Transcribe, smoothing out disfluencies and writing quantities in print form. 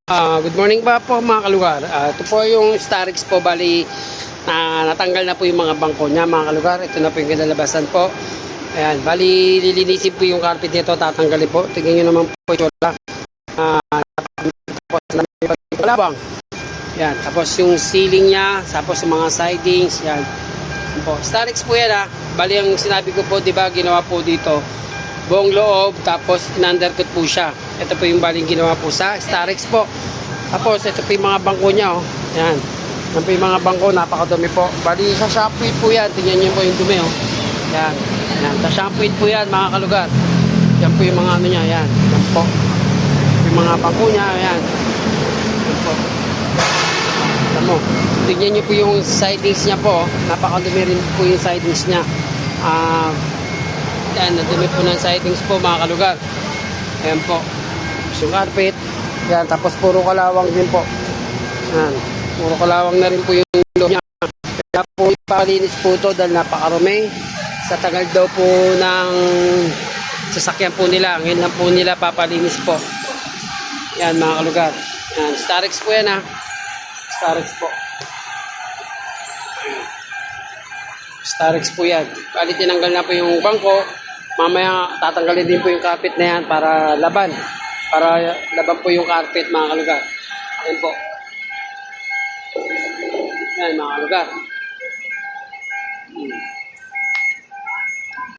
Good morning pa po mga kalugar. Ito po yung Starix po, bali natanggal na po yung mga bangko niya mga kalugar. Ito na po yung kinalabasan po. Ayan, bali lilinisin po yung carpet nito, tatanggalin po. Tingnan nyo naman po yung tsura. Tapos yung kalabang. Ayan, tapos yung ceiling niya, tapos yung mga sidings. Ayan po. Starix po yan Bali ang sinabi ko po, diba, ginawa po dito buong loob, tapos in-undercut po siya. Ito po yung baling ginawa po sa Starix po. Tapos ito po yung mga bangko niya Yan. Yan po yung mga bangko, napakadumi po. Bali sa shampoo po yan. Tingnan niyo po yung dumi Yan. Yan. Sa shampoo po yan mga kalugar. Yan po yung mga ano niya. Yan. Yan po. Yung mga bangko niya. Yan. Yan po. Tamo. Tingnan niyo po yung sidings niya po. Napakadumi rin po yung sidings niya. Yan, nadumi po ng sidings po mga kalugar. Ayan po. Yung carpet. Yan, tapos puro kalawang din po. Yan. Puro kalawang na rin po yung loob niya. Kaya po ipakalinis po ito dahil napakarumi. Sa tagal daw po ng sasakyan po nila. Ngayon lang po nila papalinis po. Yan mga kalugar. Yan, Starix po yan Starix po. Starix po yan. Bali tinanggal na po yung bangko. Mamaya tatanggalin din po yung carpet na yan para laban. Para laban po yung carpet mga kalugar. Ayan po. Yan mga kalugar.